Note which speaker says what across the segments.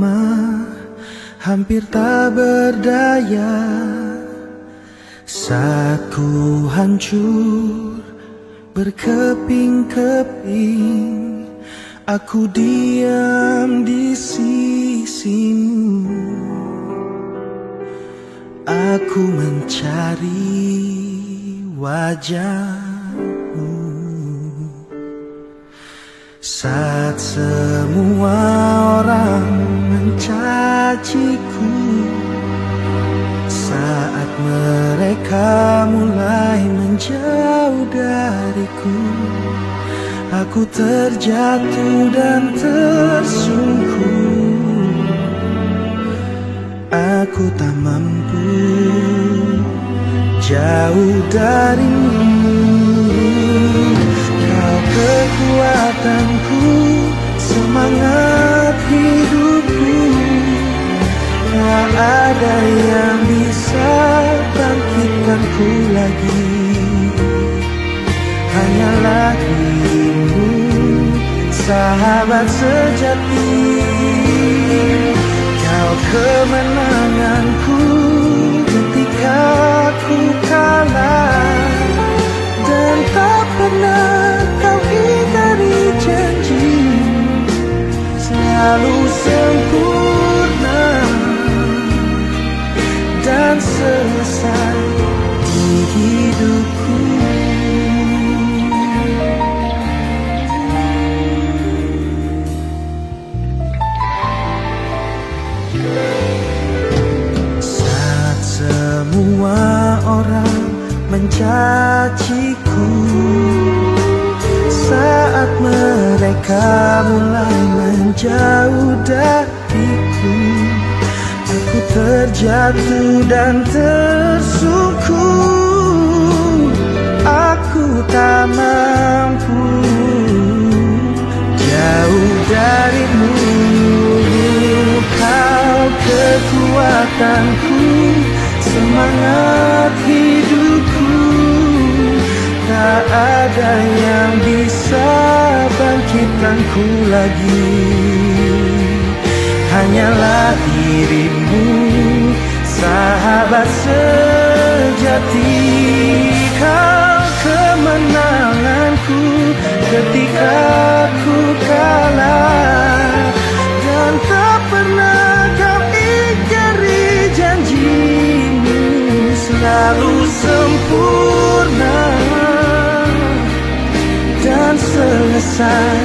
Speaker 1: lama, hampir tak berdaya. Saat ku hancur berkeping-keping, aku diam di sisimu. Aku mencari wajahmu. Saat semua orang mencaciku, saat mereka mulai menjauh dariku, aku terjatuh dan tersungkur. Aku tak mampu jauh darimu. Kau kekuatanku, semangat hidupku. Tak ada yang bisa bangkitkanku lagi. Hanyalah dirimu, sahabat sejati. Kau kemenanganku ketika ku kalah, dan tak pernah kau ingkari janji. Selalu sempurna dan selesai di hidupku. Saat semua orang mencaciku, saat mereka mulai menjauh dariku, aku terjatuh dan tersungkur. Aku tak mampu jauh darimu. Kau kekuatanku, semangat hidupku. Tak ada yang bisa bangkitkanku lagi. Hanyalah dirimu, sahabat sejati. Kau kemenanganku ketika ku kalah, dan tak pernah kau ingkari janjimu. Selalu sempurna dan selesai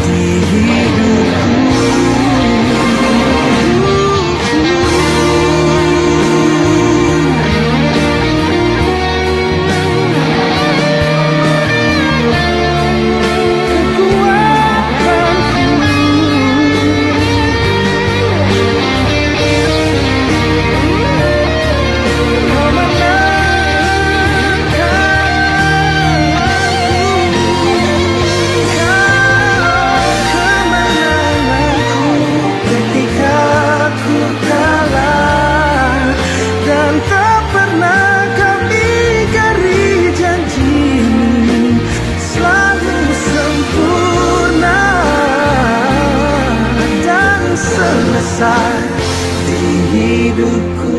Speaker 1: di hidupku. Selesai di hidupku.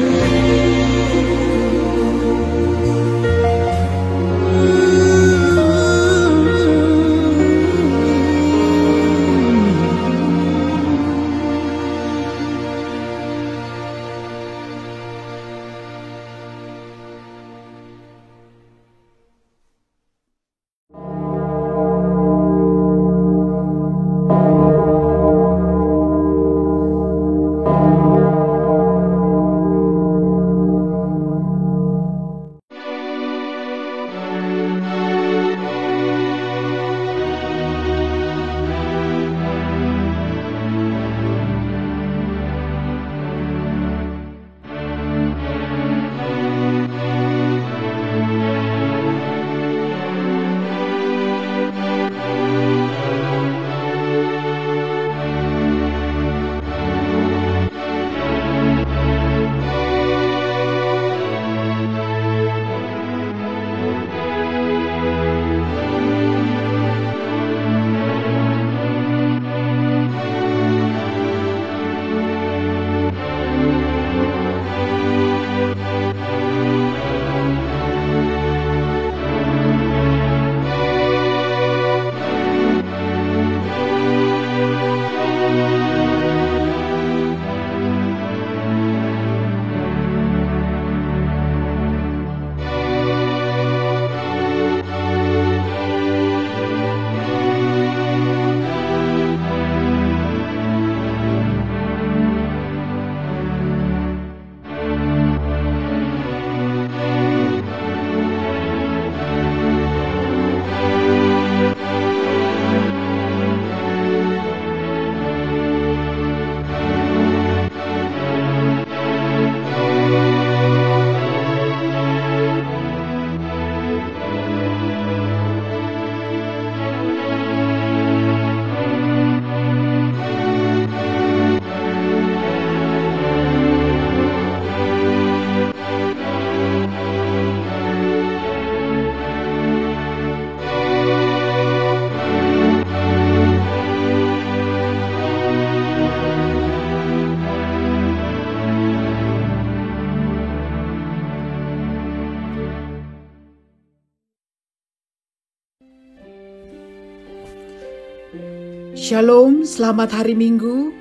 Speaker 2: Shalom, selamat hari Minggu.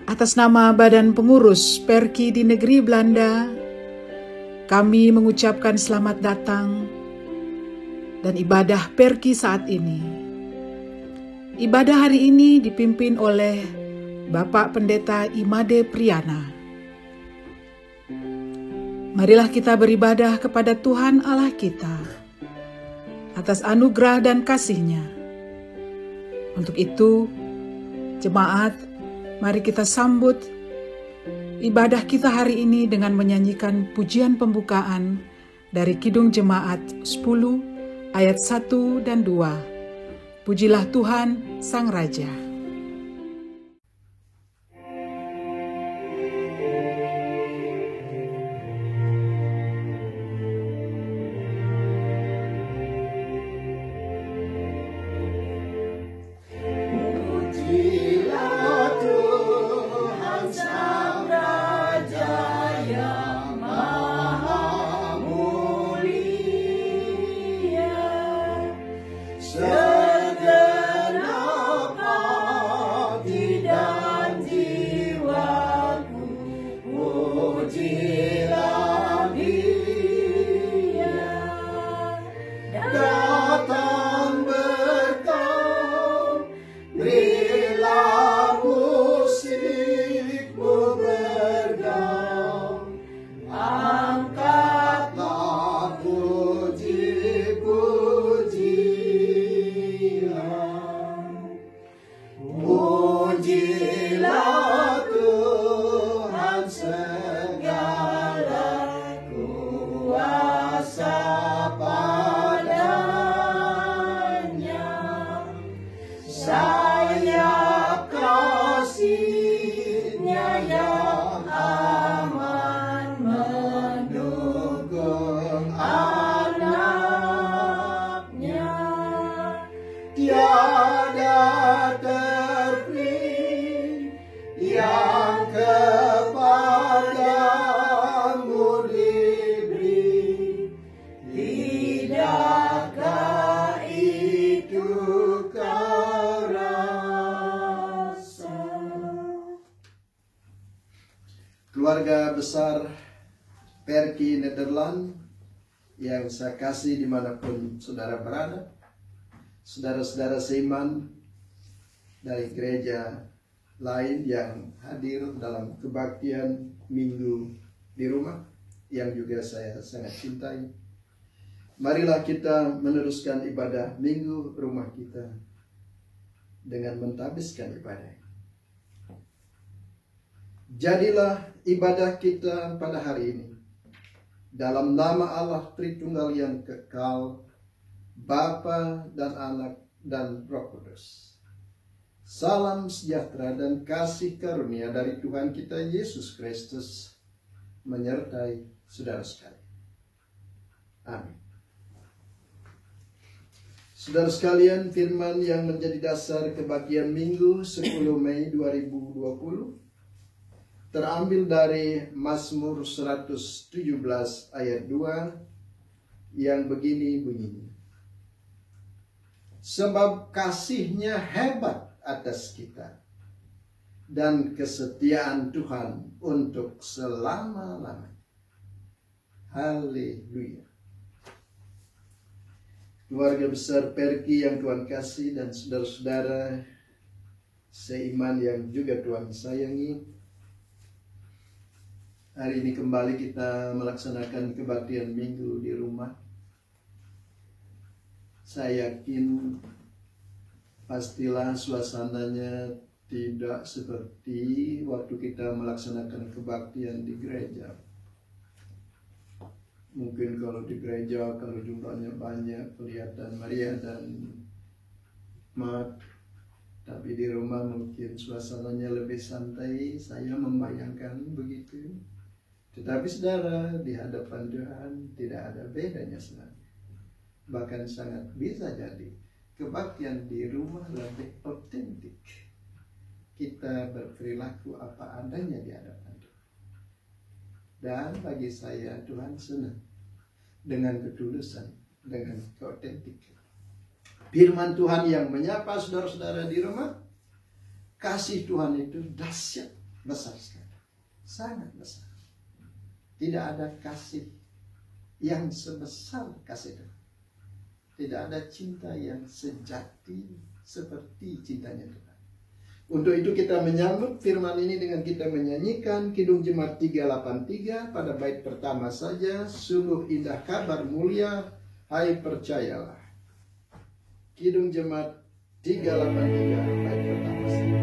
Speaker 2: Atas nama Badan Pengurus Perki di negeri Belanda, kami mengucapkan selamat datang dan ibadah Perki saat ini. Ibadah hari ini dipimpin oleh Bapak Pendeta Imade Priyana. Marilah kita beribadah kepada Tuhan Allah kita atas anugerah dan kasih-Nya. Untuk itu, jemaat, mari kita sambut ibadah kita hari ini dengan menyanyikan pujian pembukaan dari Kidung Jemaat 10 ayat 1 dan 2. Pujilah Tuhan Sang Raja.
Speaker 3: Keluarga besar Perki Nederland yang saya kasih dimanapun saudara berada, saudara-saudara seiman dari gereja lain yang hadir dalam kebaktian minggu di rumah yang juga saya sangat cintai. Marilah kita meneruskan ibadah minggu rumah kita dengan mentabiskan ibadah. Jadilah ibadah kita pada hari ini dalam nama Allah Tritunggal yang kekal, Bapa dan Anak dan Roh Kudus. Salam sejahtera dan kasih karunia dari Tuhan kita Yesus Kristus menyertai saudara sekalian. Amin. Saudara sekalian, firman yang menjadi dasar kebaktian Minggu 10 Mei 2020 terambil dari Mazmur 117 ayat 2 yang begini bunyinya. Sebab kasih-Nya hebat atas kita dan kesetiaan Tuhan untuk selama-lamanya. Haleluya. Keluarga besar Perki yang Tuhan kasih dan saudara-saudara seiman yang juga Tuhan sayangi, hari ini kembali kita melaksanakan kebaktian minggu di rumah. Saya yakin pastilah suasananya tidak seperti waktu kita melaksanakan kebaktian di gereja. Mungkin kalau di gereja, kalau jumlahnya banyak, kelihatan meriah dan hikmat. Tapi di rumah mungkin suasananya lebih santai, saya membayangkan begitu. Tetapi saudara, di hadapan Tuhan tidak ada bedanya sebenarnya. Bahkan sangat bisa jadi kebaktian di rumah lebih otentik. Kita berperilaku apa adanya di hadapan Tuhan. Dan bagi saya Tuhan senang dengan ketulusan, dengan keotentikan. Firman Tuhan yang menyapa saudara-saudara di rumah, kasih Tuhan itu dahsyat, besar sekali, sangat besar. Tidak ada kasih yang sebesar kasih Tuhan. Tidak ada cinta yang sejati seperti cintanya Tuhan. Untuk itu kita menyambut firman ini dengan kita menyanyikan Kidung Jemaat 383 pada bait pertama saja. Sungguh indah kabar mulia, hai percayalah. Kidung Jemaat 383 bait pertama saja.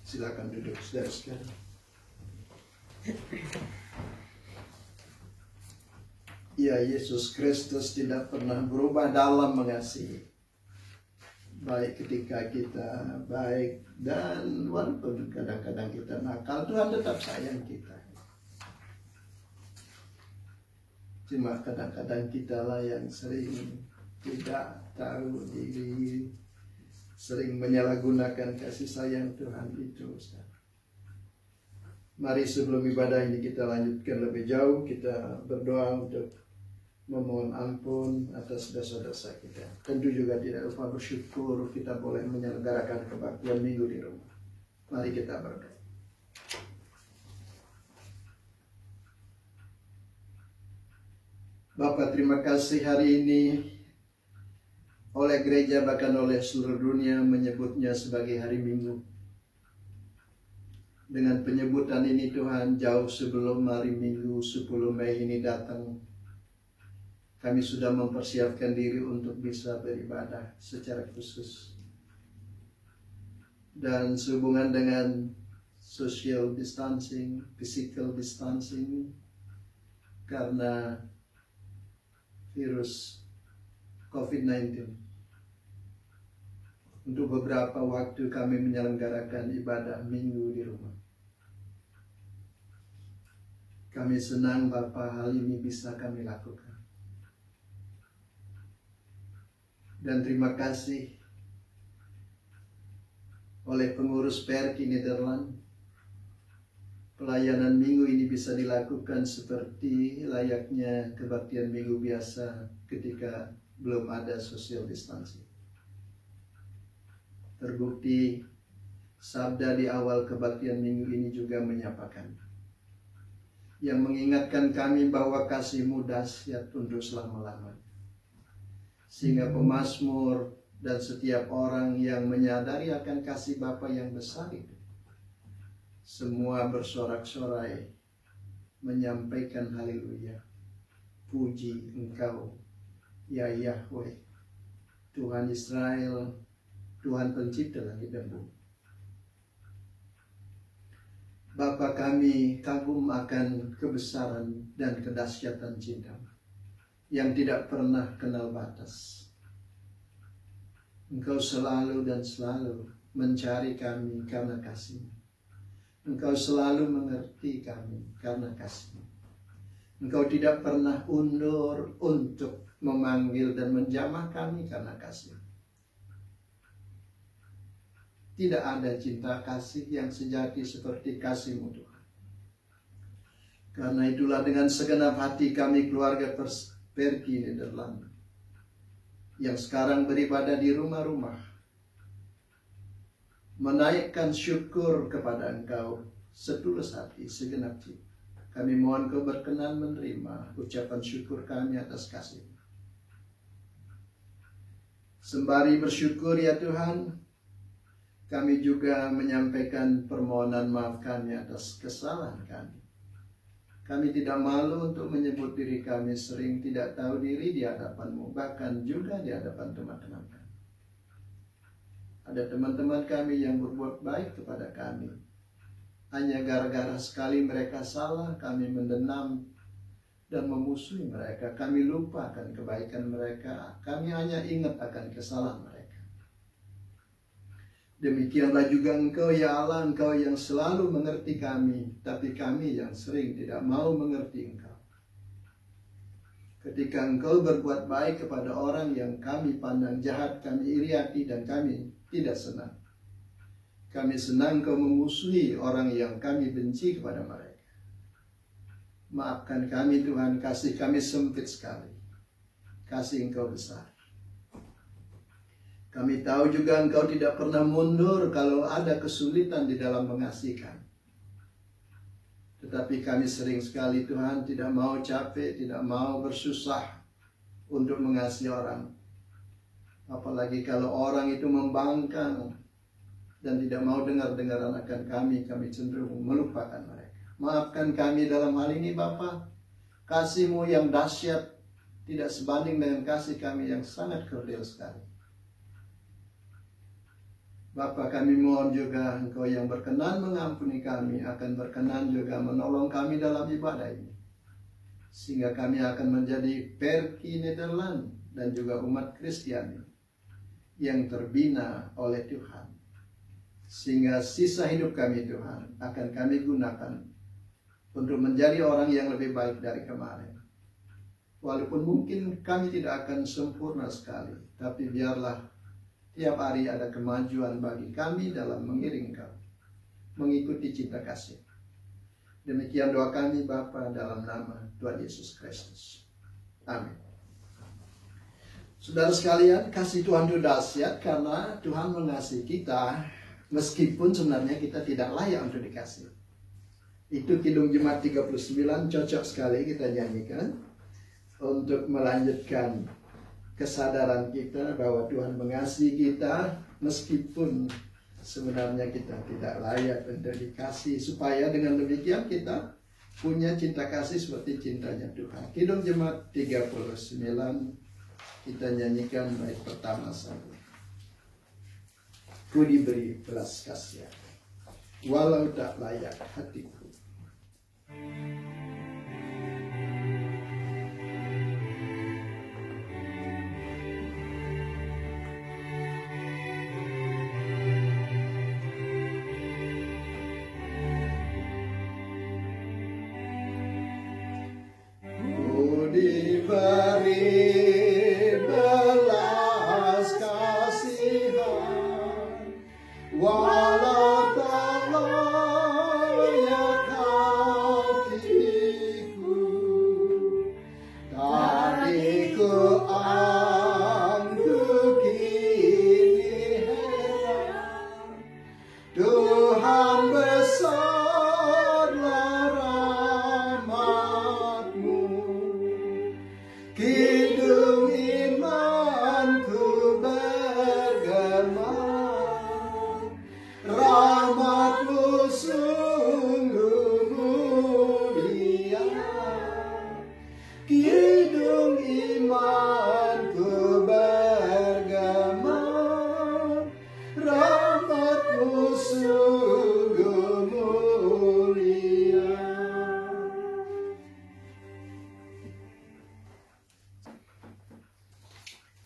Speaker 3: Silakan duduk, saudara sekalian. Ya, Yesus Kristus tidak pernah berubah dalam mengasihi. Baik ketika kita baik dan walaupun kadang-kadang kita nakal, Tuhan tetap sayang kita. Cuma kadang-kadang kitalah yang sering tidak tahu diri, sering menyalahgunakan kasih sayang Tuhan itu. Mari sebelum ibadah ini kita lanjutkan lebih jauh. Kita berdoa untuk memohon ampun atas dosa-dosa kita. Tentu juga tidak lupa bersyukur kita boleh menyelenggarakan kebaktian minggu di rumah. Mari kita berdoa. Bapa, terima kasih hari ini oleh gereja bahkan oleh seluruh dunia menyebutnya sebagai hari Minggu. Dengan penyebutan ini Tuhan, jauh sebelum hari Minggu 10 Mei ini datang, kami sudah mempersiapkan diri untuk bisa beribadah secara khusus. Dan sehubungan dengan social distancing, physical distancing, karena virus COVID-19. Untuk beberapa waktu kami menyelenggarakan ibadah minggu di rumah. Kami senang Bapa hal ini bisa kami lakukan. Dan terima kasih oleh pengurus PRKI Nederland. Pelayanan minggu ini bisa dilakukan seperti layaknya kebaktian minggu biasa ketika belum ada social distancing. Terbukti sabda di awal kebaktian minggu ini juga menyapa kami, yang mengingatkan kami bahwa kasih-Mu dahsyat untuk selama-lamanya. Sehingga pemazmur dan setiap orang yang menyadari akan kasih Bapa yang besar itu, semua bersorak-sorai menyampaikan haleluya. Puji Engkau, ya Yahweh, Tuhan Israel, Tuhan pencipta langit dan bumi. Bapa, kami kagum akan kebesaran dan kedahsyatan cinta-Mu yang tidak pernah kenal batas. Engkau selalu dan selalu mencari kami karena kasih-Mu. Engkau selalu mengerti kami karena kasih-Mu. Engkau tidak pernah undur untuk memanggil dan menjamah kami karena kasih. Tidak ada cinta kasih yang sejati seperti kasih-Mu, Tuhan. Karena itulah dengan segenap hati kami keluarga Perki Nederland yang sekarang beribadah di rumah-rumah, menaikkan syukur kepada Engkau setulus hati, segenap jiwa. Kami mohon Kau berkenan menerima ucapan syukur kami atas kasih. Sembari bersyukur ya Tuhan, kami juga menyampaikan permohonan maaf kami atas kesalahan kami. Kami tidak malu untuk menyebut diri kami sering tidak tahu diri di hadapan-Mu, bahkan juga di hadapan teman-teman kami. Ada teman-teman kami yang berbuat baik kepada kami. Hanya gara-gara sekali mereka salah, kami mendendam dan memusuhi mereka. Kami lupa akan kebaikan mereka. Kami hanya ingat akan kesalahan mereka. Demikianlah juga Engkau ya Allah, Engkau yang selalu mengerti kami, tapi kami yang sering tidak mau mengerti Engkau. Ketika Engkau berbuat baik kepada orang yang kami pandang jahat, kami iri hati dan kami tidak senang. Kami senang Engkau memusuhi orang yang kami benci kepada mereka. Maafkan kami Tuhan, kasih kami sempit sekali. Kasih Engkau besar. Kami tahu juga Engkau tidak pernah mundur kalau ada kesulitan di dalam mengasihi kami. Tetapi kami sering sekali Tuhan tidak mau capek, tidak mau bersusah untuk mengasihi orang. Apalagi kalau orang itu membangkang dan tidak mau dengar-dengaran akan kami cenderung melupakan mereka. Maafkan kami dalam hal ini Bapa. Kasih-Mu yang dahsyat tidak sebanding dengan kasih kami yang sangat kerdil sekali. Bapa, kami mohon juga Engkau yang berkenan mengampuni kami akan berkenan juga menolong kami dalam ibadah ini. Sehingga kami akan menjadi Perki Nederland dan juga umat Kristiani yang terbina oleh Tuhan. Sehingga sisa hidup kami Tuhan akan kami gunakan untuk menjadi orang yang lebih baik dari kemarin. Walaupun mungkin kami tidak akan sempurna sekali, tapi biarlah tiap hari ada kemajuan bagi kami dalam mengiring Kau, mengikuti cinta kasih. Demikian doa kami Bapa dalam nama Tuhan Yesus Kristus. Amin. Saudara sekalian, kasih Tuhan itu dahsyat karena Tuhan mengasihi kita meskipun sebenarnya kita tidak layak untuk dikasih. Itu Kidung Jemaat 39 cocok sekali kita nyanyikan untuk melanjutkan kesadaran kita bahwa Tuhan mengasihi kita meskipun sebenarnya kita tidak layak untuk dikasih, supaya dengan demikian kita punya cinta kasih seperti cintanya Tuhan. Kidung Jemaat 39 kita nyanyikan bait pertama saja. Ku diberi belas kasihan walau tak layak hatiku.
Speaker 1: Walau tak layak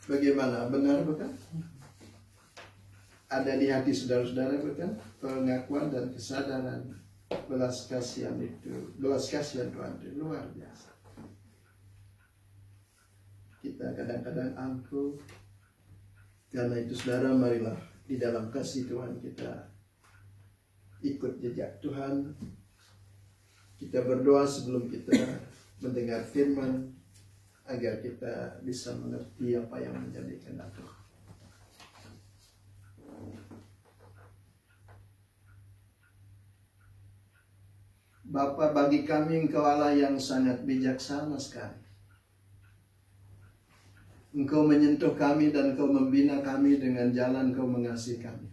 Speaker 3: Bagaimana? Benar bukan? Ada di hati saudara-saudara bukan? Pengakuan dan kesadaran belas kasihan itu, belas kasihan Tuhan itu luar biasa. Kita kadang-kadang angkuh. Karena itu saudara, marilah di dalam kasih Tuhan kita ikut jejak Tuhan. Kita berdoa sebelum kita mendengar firman, agar kita bisa mengerti apa yang menjadi kehendak Tuhan. Bapa, bagi kami Engkau Allah yang sangat bijaksana sekali. Engkau menyentuh kami dan Engkau membina kami dengan jalan Engkau mengasihi kami.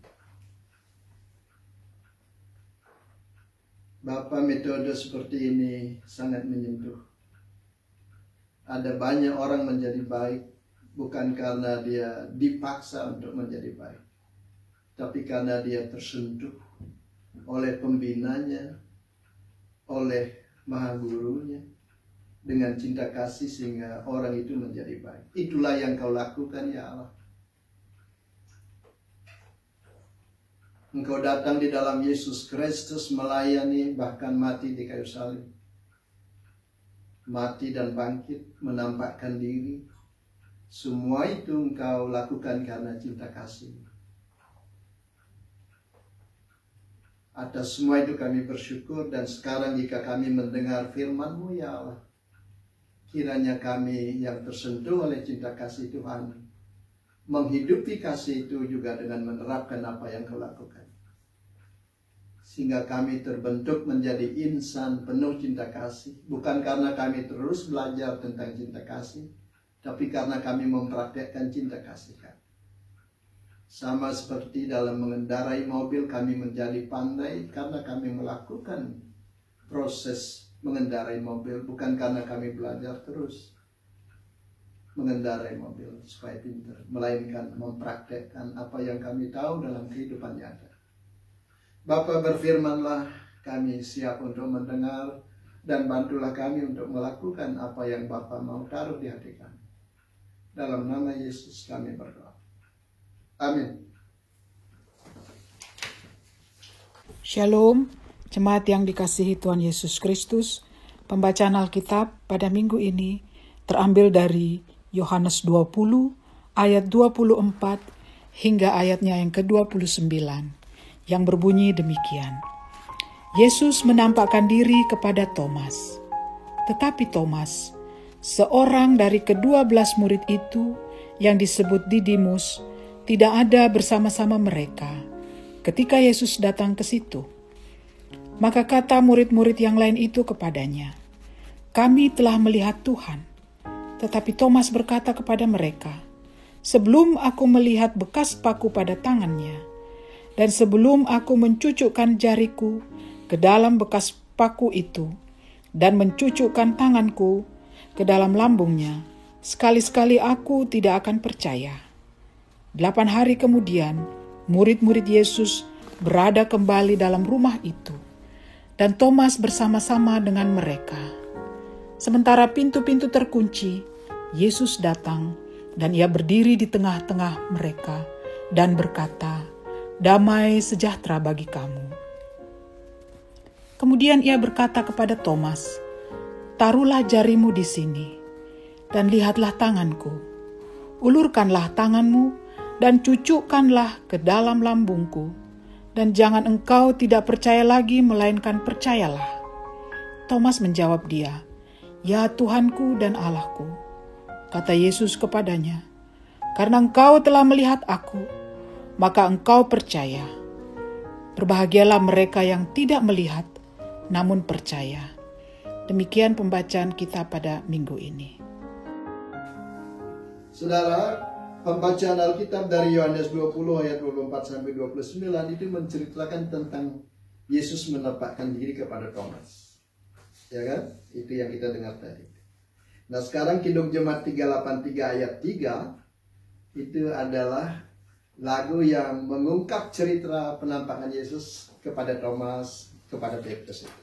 Speaker 3: Bapa, metode seperti ini sangat menyentuh. Ada banyak orang menjadi baik bukan karena dia dipaksa untuk menjadi baik, tapi karena dia tersentuh oleh pembinanya, oleh maha gurunya, dengan cinta kasih sehingga orang itu menjadi baik. Itulah yang Kau lakukan ya Allah. Engkau datang di dalam Yesus Kristus melayani, bahkan mati di kayu salib. Mati dan bangkit, menampakkan diri. Semua itu Engkau lakukan karena cinta kasih. Atas semua itu kami bersyukur, dan sekarang jika kami mendengar firman-Mu ya Allah, kiranya kami yang tersentuh oleh cinta kasih Tuhan menghidupi kasih itu juga dengan menerapkan apa yang Kau lakukan. Sehingga kami terbentuk menjadi insan penuh cinta kasih. Bukan karena kami terus belajar tentang cinta kasih, tapi karena kami mempraktekkan cinta kasih kami. Sama seperti dalam mengendarai mobil, kami menjadi pandai karena kami melakukan proses mengendarai mobil. Bukan karena kami belajar terus mengendarai mobil supaya pintar, melainkan mempraktekkan apa yang kami tahu dalam kehidupan nyata. Bapa, berfirmanlah, kami siap untuk mendengar, dan bantulah kami untuk melakukan apa yang Bapa mau taruh di hati kami. Dalam nama Yesus kami berdoa. Amin.
Speaker 2: Shalom, jemaat yang dikasihi Tuhan Yesus Kristus. Pembacaan Alkitab pada minggu ini terambil dari Yohanes 20 ayat 24 hingga ayatnya yang ke-29 yang berbunyi demikian. Yesus menampakkan diri kepada Thomas. Tetapi Thomas, seorang dari ke-12 murid itu yang disebut Didimus, tidak ada bersama-sama mereka ketika Yesus datang ke situ. Maka kata murid-murid yang lain itu kepadanya, "Kami telah melihat Tuhan." Tetapi Thomas berkata kepada mereka, "Sebelum aku melihat bekas paku pada tangannya, dan sebelum aku mencucukkan jariku ke dalam bekas paku itu, dan mencucukkan tanganku ke dalam lambungnya, sekali-sekali aku tidak akan percaya." 8 hari kemudian, murid-murid Yesus berada kembali dalam rumah itu, dan Thomas bersama-sama dengan mereka. Sementara pintu-pintu terkunci, Yesus datang, dan ia berdiri di tengah-tengah mereka, dan berkata, "Damai sejahtera bagi kamu." Kemudian ia berkata kepada Thomas, "Taruhlah jarimu di sini, dan lihatlah tanganku. Ulurkanlah tanganmu, dan cucukkanlah ke dalam lambungku, dan jangan engkau tidak percaya lagi, melainkan percayalah." Thomas menjawab dia, "Ya Tuhanku dan Allahku." Kata Yesus kepadanya, "Karena engkau telah melihat aku, maka engkau percaya. Berbahagialah mereka yang tidak melihat, namun percaya." Demikian pembacaan kita pada minggu ini.
Speaker 3: Saudara, pembacaan Alkitab dari Yohanes 20 ayat 24-29 itu menceritakan tentang Yesus menampakkan diri kepada Thomas. Ya kan? Itu yang kita dengar tadi. Nah, sekarang Kidung Jemaat 383 ayat 3 itu adalah lagu yang mengungkap cerita penampakan Yesus kepada Thomas, kepada Petrus itu.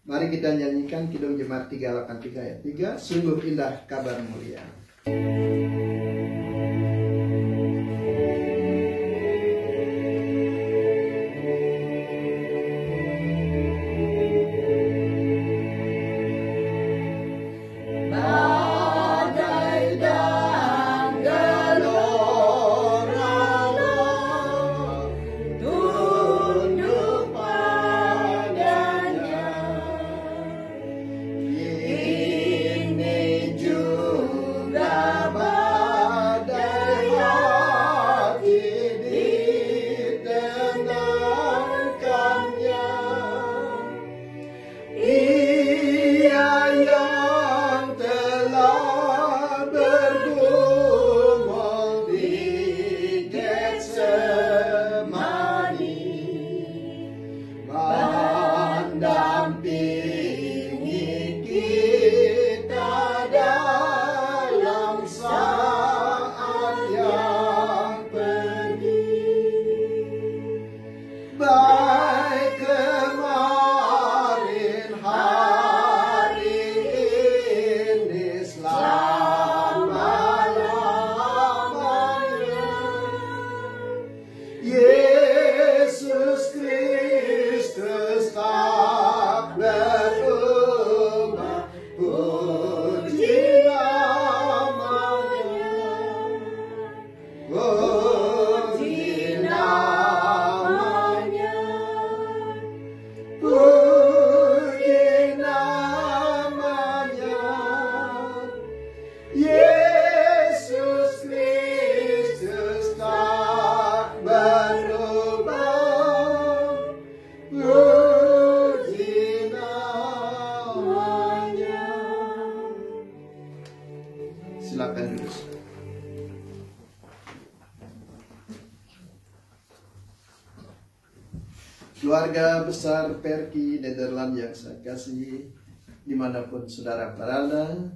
Speaker 3: Mari kita nyanyikan Kidung Jemaat 383 ayat 3, "Sungguh indah kabar mulia." Silakan duduk. Keluarga besar Perki Nederland yang saya kasih, dimanapun saudara berada,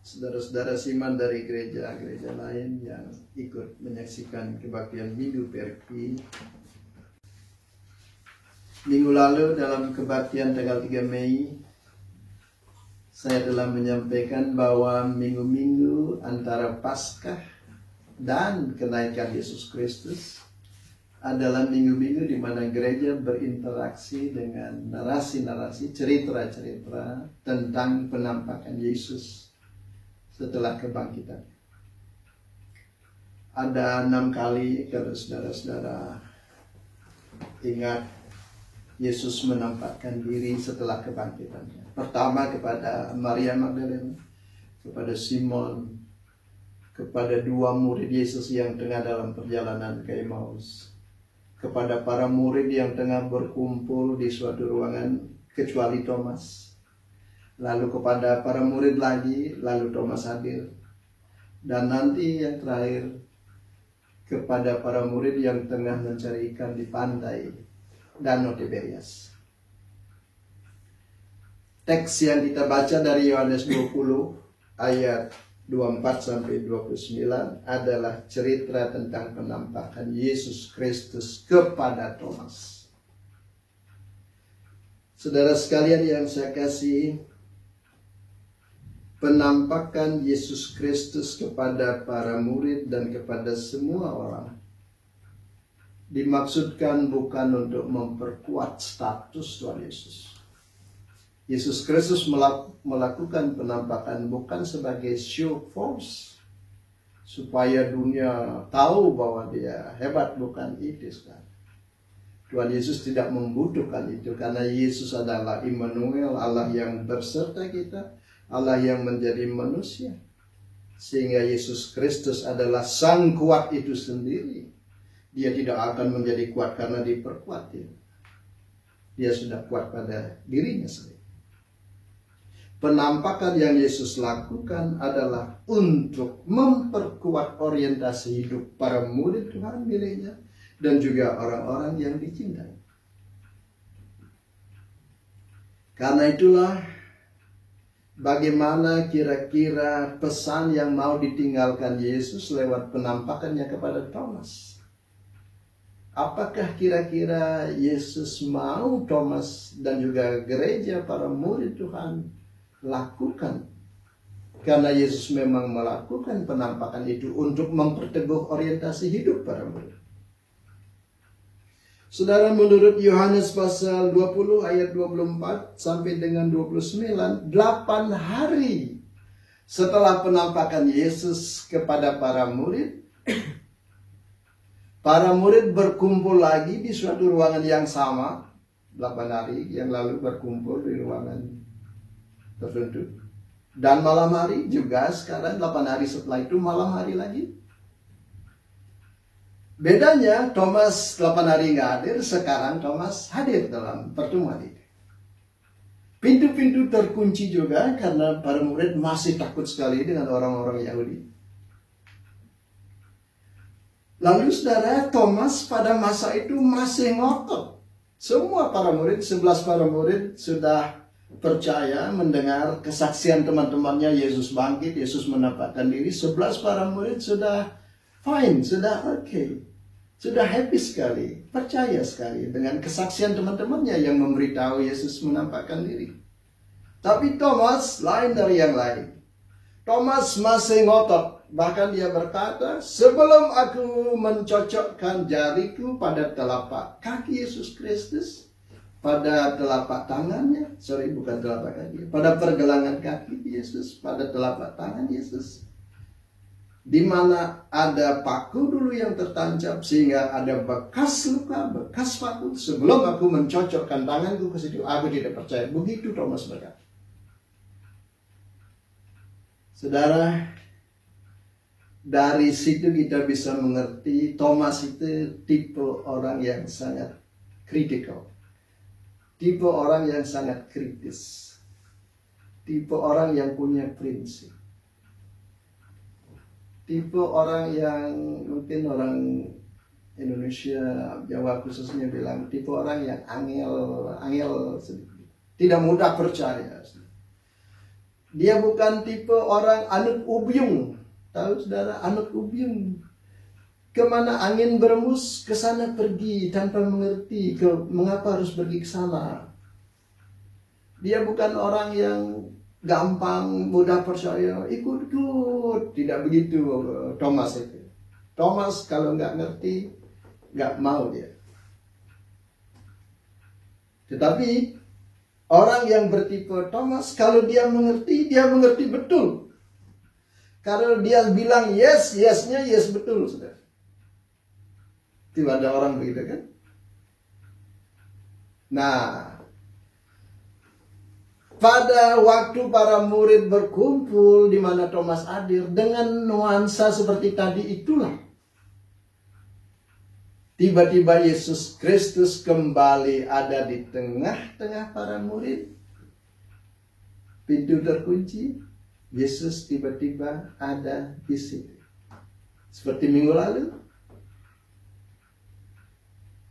Speaker 3: saudara-saudara Siman dari gereja-gereja lain yang ikut menyaksikan kebaktian Minggu Perki. Minggu lalu dalam kebaktian tanggal 3 Mei, saya telah menyampaikan bahwa minggu-minggu antara Paskah dan kenaikan Yesus Kristus adalah minggu-minggu di mana gereja berinteraksi dengan narasi-narasi, cerita-cerita tentang penampakan Yesus setelah kebangkitan. Ada 6 kali kalau saudara-saudara ingat Yesus menampakkan diri setelah kebangkitannya. Pertama kepada Maria Magdalena, kepada Simon, kepada 2 murid Yesus yang tengah dalam perjalanan ke Emmaus, kepada para murid yang tengah berkumpul di suatu ruangan kecuali Thomas, lalu kepada para murid lagi, lalu Thomas hadir, dan nanti yang terakhir kepada para murid yang tengah mencari ikan di pantai Danau Tiberias. Teks yang kita baca dari Yohanes 20 ayat 24 sampai 29 adalah cerita tentang penampakan Yesus Kristus kepada Thomas. Saudara sekalian yang saya kasih, penampakan Yesus Kristus kepada para murid dan kepada semua orang dimaksudkan bukan untuk memperkuat status Tuhan Yesus. Yesus Kristus melakukan penampakan bukan sebagai show force supaya dunia tahu bahwa dia hebat, bukan itu kan. Tuhan Yesus tidak membutuhkan itu karena Yesus adalah Immanuel, Allah yang berserta kita, Allah yang menjadi manusia. Sehingga Yesus Kristus adalah sang kuat itu sendiri. Dia tidak akan menjadi kuat karena diperkuat. Dia sudah kuat pada dirinya sendiri. Penampakan yang Yesus lakukan adalah untuk memperkuat orientasi hidup para murid Tuhan miliknya dan juga orang-orang yang dicintai. Karena itulah bagaimana kira-kira pesan yang mau ditinggalkan Yesus lewat penampakannya kepada Thomas. Apakah kira-kira Yesus mau Thomas dan juga gereja para murid Tuhan lakukan? Karena Yesus memang melakukan penampakan itu untuk memperteguh orientasi hidup para murid. Saudara, menurut Yohanes pasal 20 ayat 24 sampai dengan 29, 8 hari setelah penampakan Yesus kepada para murid, para murid berkumpul lagi di suatu ruangan yang sama. 8 hari yang lalu berkumpul di ruangan tertentu. Dan malam hari juga sekarang 8 hari setelah itu malam hari lagi. Bedanya Thomas 8 hari nggak hadir, sekarang Thomas hadir dalam pertemuan ini. Pintu-pintu terkunci juga karena para murid masih takut sekali dengan orang-orang Yahudi. Lalu saudara, Thomas pada masa itu masih ngotot. Semua para murid, 11 para murid sudah percaya mendengar kesaksian teman-temannya Yesus bangkit, Yesus menampakkan diri. 11 para murid sudah fine, sudah oke, sudah happy sekali, percaya sekali dengan kesaksian teman-temannya yang memberitahu Yesus menampakkan diri. Tapi Thomas lain dari yang lain. Thomas masih ngotot, bahkan dia berkata, sebelum aku mencocokkan jariku pada telapak kaki Yesus Kristus, pada telapak tangannya, bukan telapak kaki, pada pergelangan kaki Yesus, pada telapak tangan Yesus, di mana ada paku dulu yang tertancap sehingga ada bekas luka, bekas paku. Sebelum aku mencocokkan tanganku ke situ, aku tidak percaya. Begitu Thomas berkata. Saudara, dari situ kita bisa mengerti Thomas itu tipe orang yang sangat kritikal. Tipe orang yang sangat kritis. Tipe orang yang punya prinsip. tipe orang yang mungkin orang Indonesia, Jawa khususnya bilang tipe orang yang angel, tidak mudah percaya. Dia bukan tipe orang anut ubyung. Tahu saudara, anut ubyung. Kemana angin berembus, ke sana pergi tanpa mengerti mengapa harus pergi ke sana. Dia bukan orang yang gampang, mudah percaya, ikut-ikut. Tidak begitu Thomas itu. Thomas kalau nggak ngerti, nggak mau dia. Tetapi orang yang bertipe Thomas, kalau dia mengerti betul. Kalau dia bilang yes, yes-nya yes betul, saudara. Tidak ada orang begitu kan? Nah, pada waktu para murid berkumpul di mana Thomas hadir dengan nuansa seperti tadi itulah. Tiba-tiba Yesus Kristus kembali ada di tengah-tengah para murid. Pintu terkunci, Yesus tiba-tiba ada di situ. Seperti minggu lalu.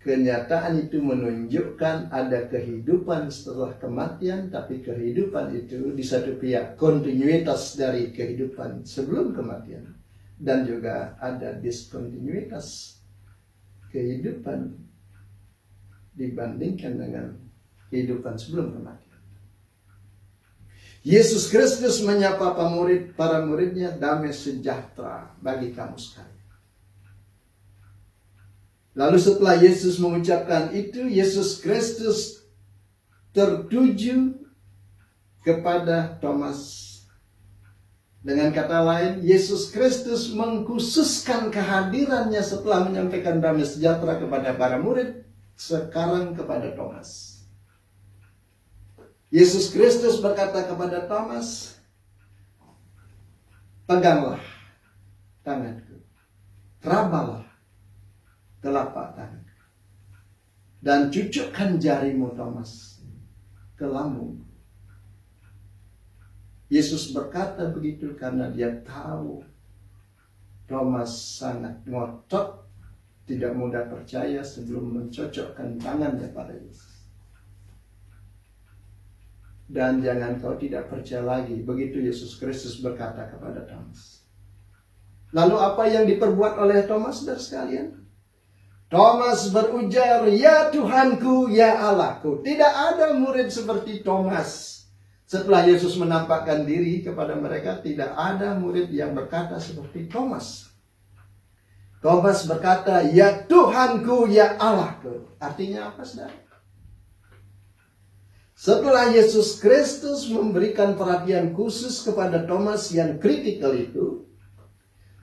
Speaker 3: Kenyataan itu menunjukkan ada kehidupan setelah kematian, tapi kehidupan itu di satu pihak kontinuitas dari kehidupan sebelum kematian, dan juga ada diskontinuitas kehidupan dibandingkan dengan kehidupan sebelum kematian. Yesus Kristus menyapa para muridnya, damai sejahtera bagi kamu sekalian. Lalu setelah Yesus mengucapkan itu, Yesus Kristus tertuju kepada Thomas. Dengan kata lain, Yesus Kristus mengkhususkan kehadirannya setelah menyampaikan damai sejahtera kepada para murid, sekarang kepada Thomas. Yesus Kristus berkata kepada Thomas, peganglah tanganku, rabalah telapak tangan, dan cucukkan jarimu Thomas ke lambung. Yesus berkata begitu karena dia tahu Thomas sangat ngotot, tidak mudah percaya sebelum mencocokkan tangannya pada Yesus. Dan jangan kau tidak percaya lagi, begitu Yesus Kristus berkata kepada Thomas. Lalu apa yang diperbuat oleh Thomas, saudara sekalian? Thomas berujar, ya Tuhanku, ya Allahku. Tidak ada murid seperti Thomas. Setelah Yesus menampakkan diri kepada mereka, tidak ada murid yang berkata seperti Thomas. Thomas berkata, ya Tuhanku, ya Allahku. Artinya apa, saudara? Setelah Yesus Kristus memberikan perhatian khusus kepada Thomas yang kritikal itu,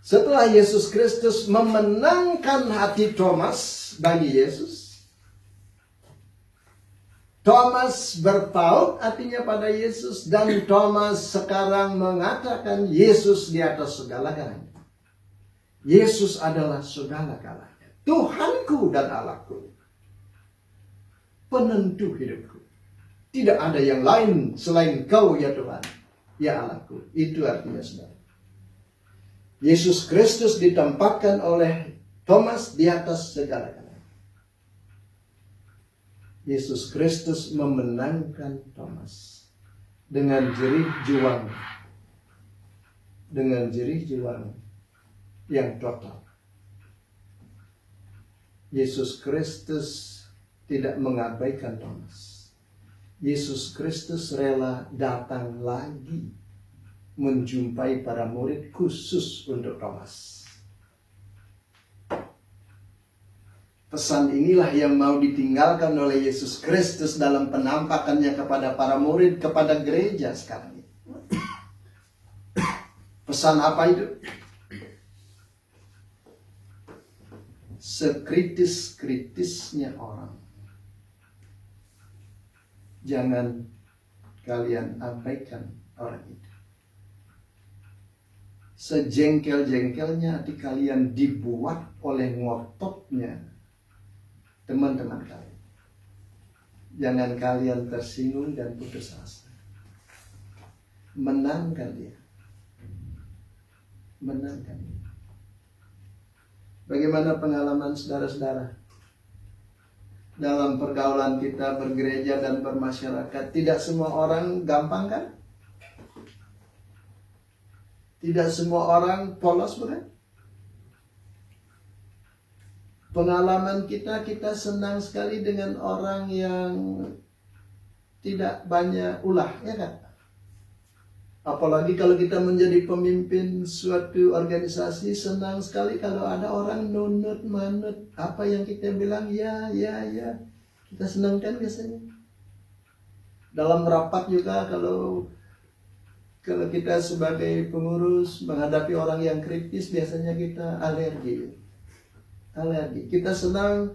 Speaker 3: setelah Yesus Kristus memenangkan hati Thomas bagi Yesus, Thomas berpaut hatinya pada Yesus, dan Thomas sekarang mengatakan Yesus di atas segala-galanya. Yesus adalah segala-galanya. Tuhanku dan Allahku. Penentu hidupku. Tidak ada yang lain selain Kau ya Tuhan, ya Allahku. Itu artinya saudara. Yesus Kristus ditempatkan oleh Thomas di atas segala-galanya. Yesus Kristus memenangkan Thomas dengan jerih juang. Dengan jerih juang yang total. Yesus Kristus tidak mengabaikan Thomas. Yesus Kristus rela datang lagi menjumpai para murid khusus untuk Thomas. Pesan inilah yang mau ditinggalkan oleh Yesus Kristus dalam penampakannya kepada para murid, kepada gereja sekarang ini. Pesan apa itu? Sekritis-kritisnya orang, jangan kalian abaikan orang itu. Sejengkel-jengkelnya hati kalian dibuat oleh ngototnya teman-teman kalian. Jangan kalian tersinggung dan putus asa. Menangkan dia. menangkan. Bagaimana pengalaman saudara-saudara dalam pergaulan kita bergereja dan bermasyarakat? Tidak semua orang gampang kan? Tidak semua orang polos bukan? Pengalaman kita senang sekali dengan orang yang tidak banyak ulah, ya kan? Apalagi kalau kita menjadi pemimpin suatu organisasi, senang sekali kalau ada orang nunut manut apa yang kita bilang ya. Kita senang kan biasanya. Dalam rapat juga kalau kita sebagai pengurus menghadapi orang yang kritis, biasanya kita alergi. Kita senang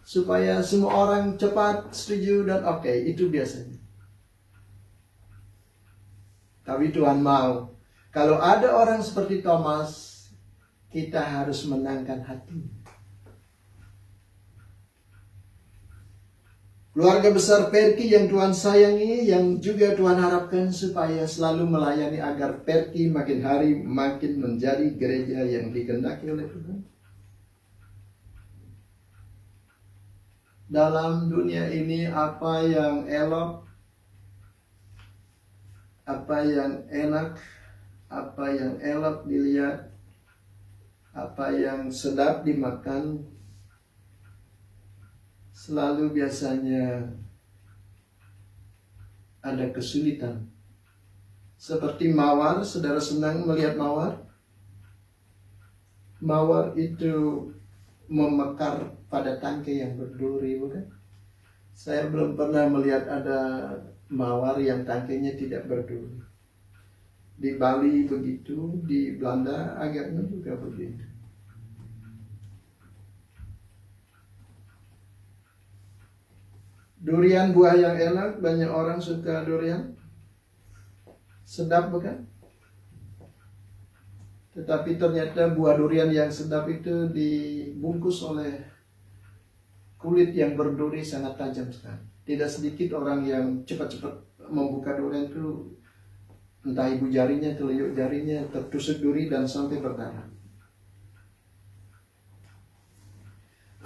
Speaker 3: supaya semua orang cepat setuju dan oke, itu biasanya. Tapi Tuhan mau, kalau ada orang seperti Thomas, kita harus menangkan hati. Keluarga besar Perki yang Tuhan sayangi, yang juga Tuhan harapkan supaya selalu melayani agar Perki makin hari makin menjadi gereja yang dikehendaki oleh Tuhan. Dalam dunia ini apa yang elok, apa yang enak, apa yang elok dilihat, apa yang sedap dimakan, selalu biasanya ada kesulitan. Seperti mawar, saudara senang melihat mawar? Mawar itu memekar pada tangkai yang berduri, bukan? Saya belum pernah melihat ada mawar yang tangkainya tidak berduri. Di Bali begitu, di Belanda agaknya juga begitu. Durian buah yang enak, banyak orang suka durian. Sedap bukan? Tetapi ternyata buah durian yang sedap itu dibungkus oleh kulit yang berduri sangat tajam sekali. Tidak sedikit orang yang cepat-cepat membuka durian itu, entah ibu jarinya, telunjuk jarinya tertusuk duri dan sampai berdarah.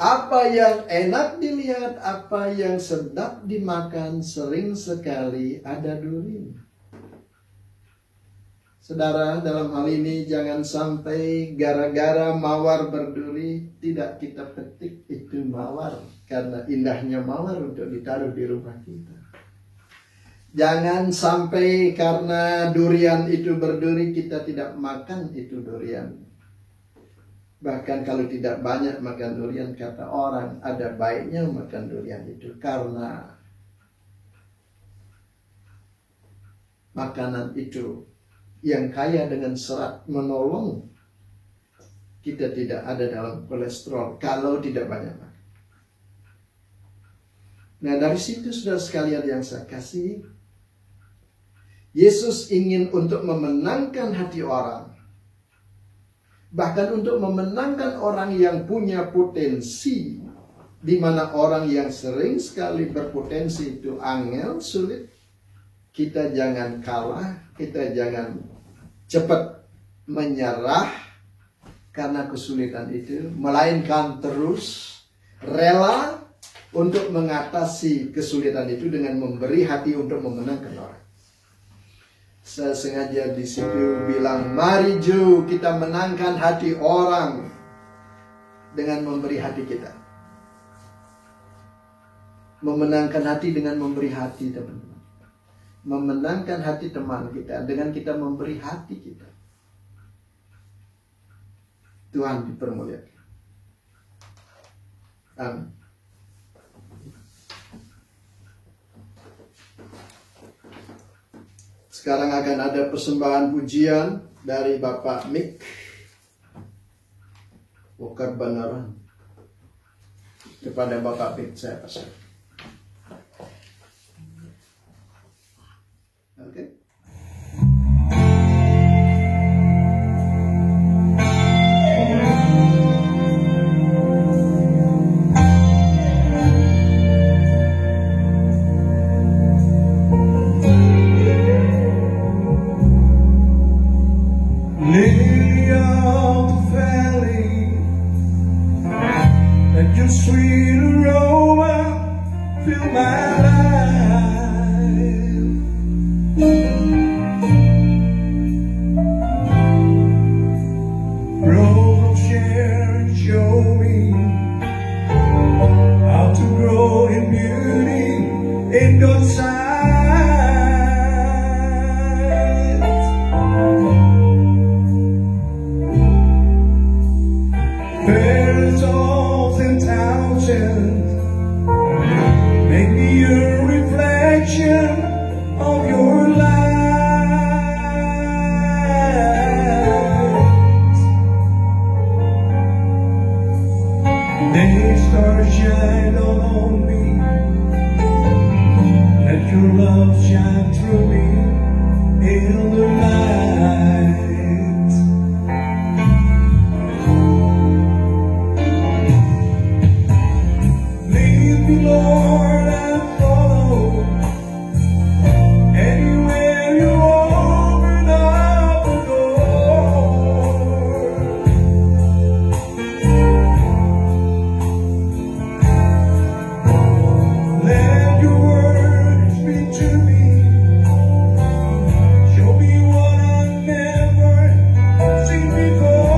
Speaker 3: Apa yang enak dilihat, apa yang sedap dimakan, sering sekali ada duri. Saudara, dalam hal ini jangan sampai gara-gara mawar berduri tidak kita petik itu mawar, karena indahnya mawar untuk ditaruh di rumah kita. Jangan sampai karena durian itu berduri kita tidak makan itu durian. Bahkan kalau tidak banyak makan durian, kata orang ada baiknya makan durian itu, karena makanan itu yang kaya dengan serat menolong kita tidak ada dalam kolesterol kalau tidak banyak makan. Nah, dari situ saudara sekalian yang saya kasih, Yesus ingin untuk memenangkan hati orang. Bahkan untuk memenangkan orang yang punya potensi, di mana orang yang sering sekali berpotensi itu angel, sulit. Kita jangan kalah, kita jangan cepat menyerah karena kesulitan itu, melainkan terus rela untuk mengatasi kesulitan itu dengan memberi hati untuk memenangkan orang. Saya sengaja di situ bilang, mari Jo kita menangkan hati orang dengan memberi hati kita. Memenangkan hati dengan memberi hati, teman-teman. Memenangkan hati teman kita dengan kita memberi hati kita. Tuhan dipermuliakan. Amin. Sekarang akan ada persembahan pujian dari Bapak Mik Wokar Banaran. Kepada Bapak Mik saya persilakan. Oke.
Speaker 1: Live stars shine on me. Let your love shine through me in the night. Lead me, Lord, and follow. Anywhere you open up the door. Let your word speak to me. Show me what I've never seen before.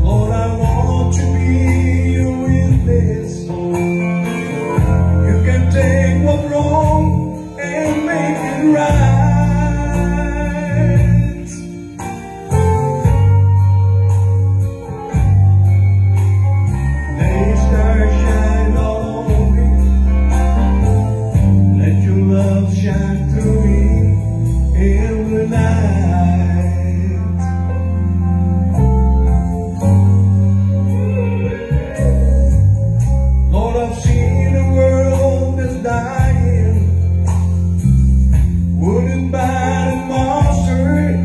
Speaker 1: Lord, I want to be your witness. You can take what's wrong and make it right. Let your stars shine on me. Let your love shine through me in the night. Lord, I've seen a world that's dying, wooden by the monster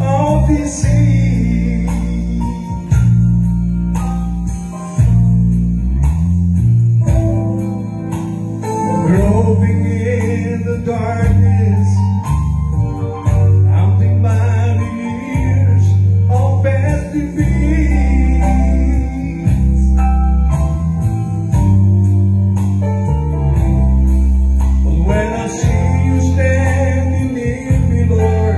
Speaker 1: of deceit. Groping in the darkness, counting by the years of past defeats. But when I see you standing near me, Lord,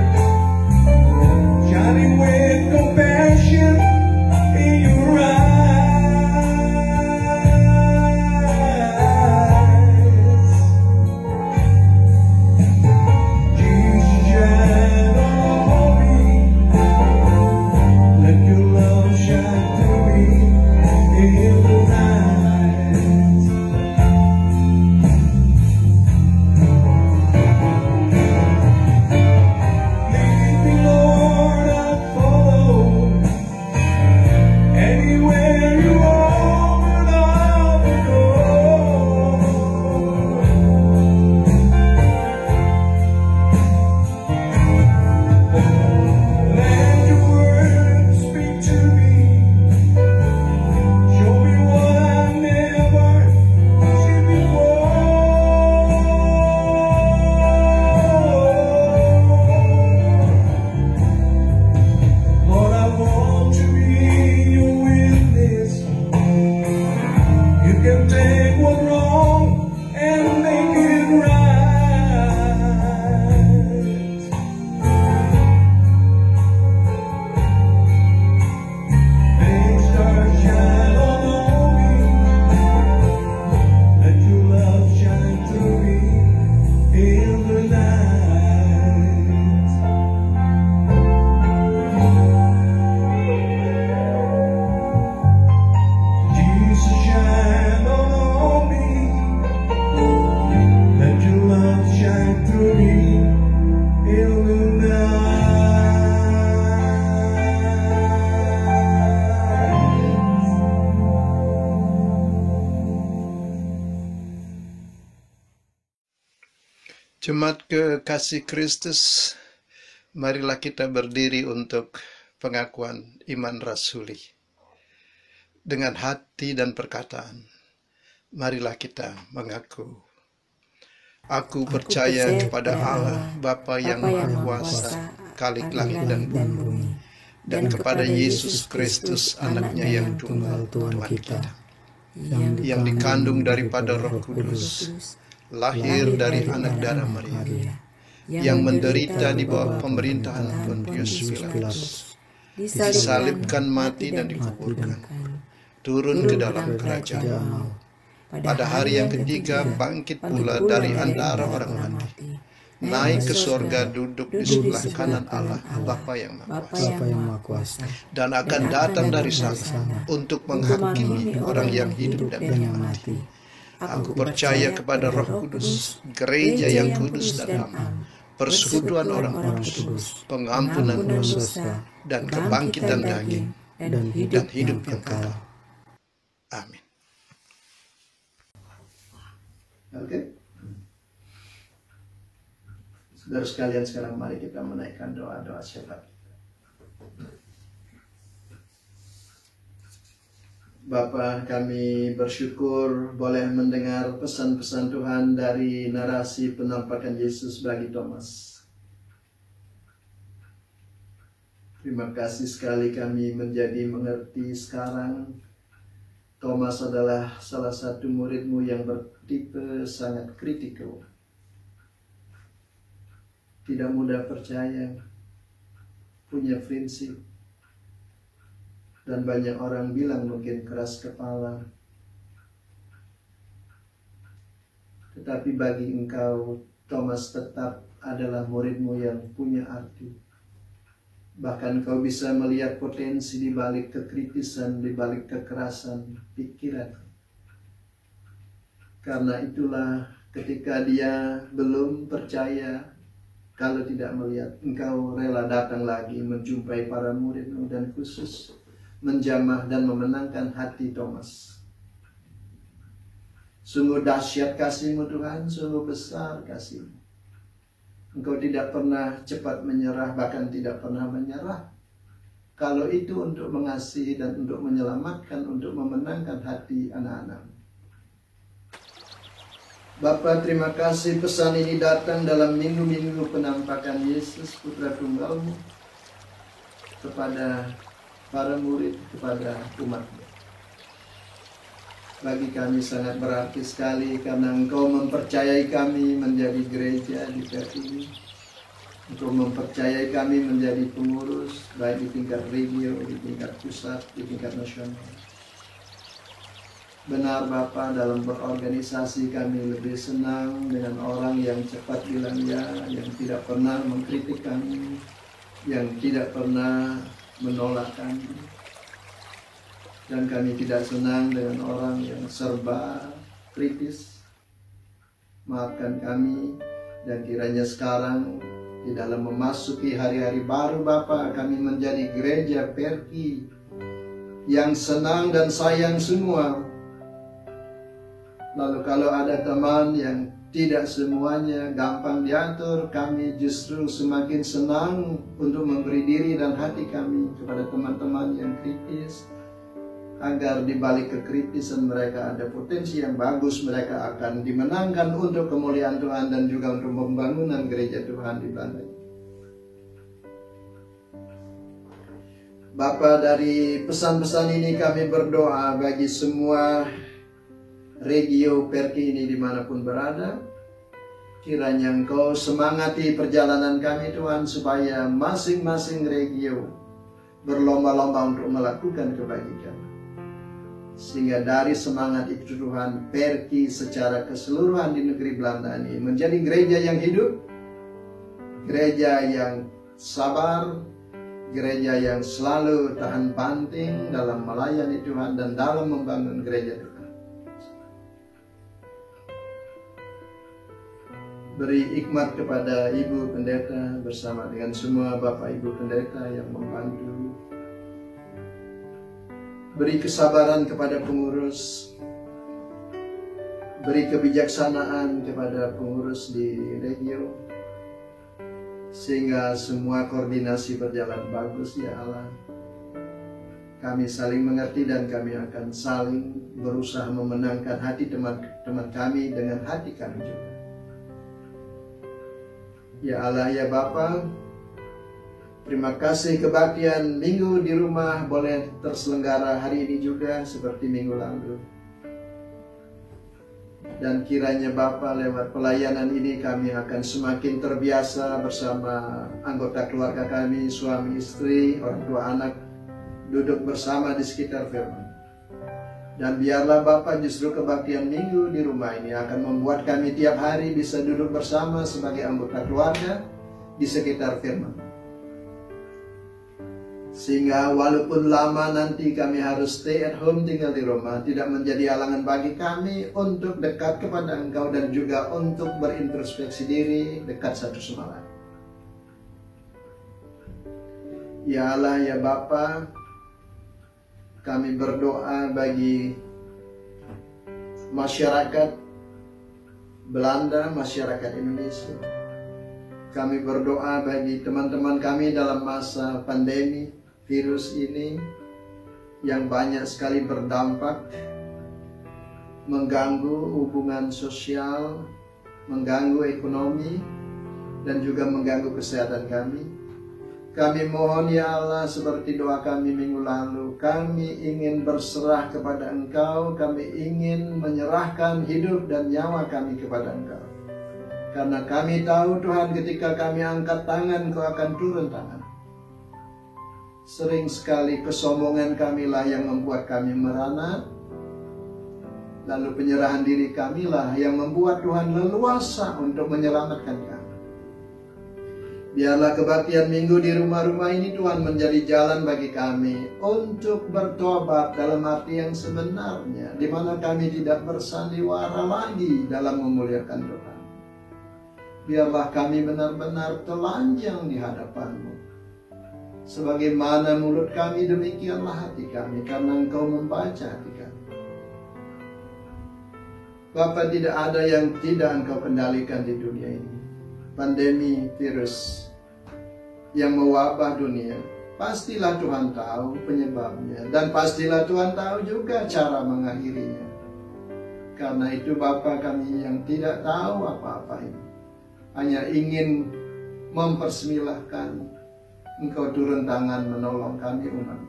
Speaker 1: shining with compassion in your eyes, Jesus, shine on me. Let your love shine through me in the night. Lead me, Lord, I follow. Anywhere you open up the door. Let your word speak to me. Show me what I've never seen before. Lord, I want to be your witness. You can take what's wrong and make it right. Let your stars shine on me. Let your love shine through me in the night. Jesus, shine on me. Let your love shine through me in the night.
Speaker 3: Jemaat kekasih Kristus, marilah kita berdiri untuk pengakuan iman rasuli. Dengan hati dan perkataan, marilah kita mengaku. Aku percaya kepada Allah, Bapa yang Maha Kuasa, Khalik langit dan bumi, dan kepada Yesus Kristus, anaknya yang tunggal, Tuhan kita, yang dikandung daripada Roh Kudus, lahir dari anak darah Maria, yang menderita di bawah pemerintahan Pontius Pilatus, disalibkan, mati dan dikuburkan, turun ke dalam kerajaan maut. Pada hari yang ketiga bangkit pula dari antara orang mati, naik ke surga, duduk di sebelah kanan Allah, Bapa yang Maha Kuasa, dan akan datang dari sana untuk menghakimi orang yang hidup dan yang mati. Aku percaya kepada Roh Kudus, gereja yang kudus dan damai, persekutuan orang kudus, pengampunan dosa, dan kebangkitan daging, dan hidup yang kekal. Amin. Oke. Saudara sekalian, sekarang mari kita menaikkan doa-doa syafaat. Bapa, kami bersyukur boleh mendengar pesan-pesan Tuhan dari narasi penampakan Yesus bagi Thomas. Terima kasih sekali kami menjadi mengerti sekarang. Thomas adalah salah satu murid-Mu yang bertipe sangat kritikal. Tidak mudah percaya, punya prinsip. Dan banyak orang bilang mungkin keras kepala. Tetapi bagi engkau, Thomas tetap adalah murid-Mu yang punya arti. Bahkan kau bisa melihat potensi di balik kekritisan, di balik kekerasan pikiran. Karena itulah ketika dia belum percaya, kalau tidak melihat, engkau rela datang lagi menjumpai para murid-Mu dan khusus menjamah dan memenangkan hati Thomas. Sungguh dahsyat kasih-Mu Tuhan, sungguh besar kasih-Mu. Engkau tidak pernah cepat menyerah, bahkan tidak pernah menyerah. Kalau itu untuk mengasihi dan untuk menyelamatkan, untuk memenangkan hati anak-anak. Bapa, terima kasih pesan ini datang dalam minggu-minggu penampakan Yesus Putra Tunggal-Mu kepada para murid, kepada umat-Mu. Bagi kami sangat berarti sekali karena Engkau mempercayai kami menjadi gereja di Pertiwi. Engkau mempercayai kami menjadi pengurus baik di tingkat regio, di tingkat pusat, di tingkat nasional. Benar Bapa, dalam berorganisasi kami lebih senang dengan orang yang cepat bilang ya, yang tidak pernah mengkritik kami, yang tidak pernah menolak kami. Dan kami tidak senang dengan orang yang serba kritis. Maafkan kami, dan kiranya sekarang di dalam memasuki hari-hari baru Bapa, kami menjadi gereja Perki yang senang dan sayang semua. Lalu kalau ada teman yang tidak semuanya gampang diatur, kami justru semakin senang untuk memberi diri dan hati kami kepada teman-teman yang kritis, agar di balik kekritisan mereka ada potensi yang bagus, mereka akan dimenangkan untuk kemuliaan Tuhan dan juga untuk pembangunan gereja Tuhan di Belanda. Bapa, dari pesan-pesan ini kami berdoa bagi semua regio Perki ini dimanapun berada. Kiranya Engkau semangati perjalanan kami Tuhan, supaya masing-masing regio berlomba-lomba untuk melakukan kebajikan. Sehingga dari semangat itu Tuhan, Perki secara keseluruhan di negeri Belanda ini menjadi gereja yang hidup, gereja yang sabar, gereja yang selalu tahan banting dalam melayani Tuhan dan dalam membangun gereja Tuhan. Beri hikmat kepada Ibu Pendeta bersama dengan semua Bapak Ibu Pendeta yang membantu. Beri kesabaran kepada pengurus. Beri kebijaksanaan kepada pengurus di regio. Sehingga semua koordinasi berjalan bagus ya Allah. Kami saling mengerti dan kami akan saling berusaha memenangkan hati teman-teman kami dengan hati kami juga. Ya Allah, ya Bapa, terima kasih kebaktian minggu di rumah boleh terselenggara hari ini juga seperti minggu lalu. Dan kiranya Bapa, lewat pelayanan ini kami akan semakin terbiasa bersama anggota keluarga kami, suami istri, orang tua anak, duduk bersama di sekitar firman. Dan biarlah Bapa, justru kebaktian minggu di rumah ini akan membuat kami tiap hari bisa duduk bersama sebagai anggota keluarga di sekitar firman. Sehingga walaupun lama nanti kami harus stay at home, tinggal di rumah, tidak menjadi halangan bagi kami untuk dekat kepada Engkau dan juga untuk berintrospeksi diri dekat satu sama lain. Ya Allah, ya Bapa, kami berdoa bagi masyarakat Belanda, masyarakat Indonesia. Kami berdoa bagi teman-teman kami dalam masa pandemi virus ini yang banyak sekali berdampak, mengganggu hubungan sosial, mengganggu ekonomi, dan juga mengganggu kesehatan kami. Kami mohon ya Allah, seperti doa kami minggu lalu, kami ingin berserah kepada Engkau, kami ingin menyerahkan hidup dan nyawa kami kepada Engkau. Karena kami tahu Tuhan, ketika kami angkat tangan, Kau akan turun tangan. Sering sekali kesombongan kamilah yang membuat kami merana, lalu penyerahan diri kamilah yang membuat Tuhan leluasa untuk menyelamatkan kami. Biarlah kebaktian minggu di rumah-rumah ini Tuhan menjadi jalan bagi kami untuk bertobat dalam arti yang sebenarnya, di mana kami tidak bersandiwara lagi dalam memuliakan Tuhan. Biarlah kami benar-benar telanjang di hadapan-Mu. Sebagaimana mulut kami, demikianlah hati kami, karena Engkau membaca hati kami. Bapa, tidak ada yang tidak Engkau kendalikan di dunia ini. Pandemi virus yang mewabah dunia, pastilah Tuhan tahu penyebabnya, dan pastilah Tuhan tahu juga cara mengakhirinya. Karena itu Bapa, kami yang tidak tahu apa-apa ini, hanya ingin mempersilahkan Engkau turun tangan menolong kami umat.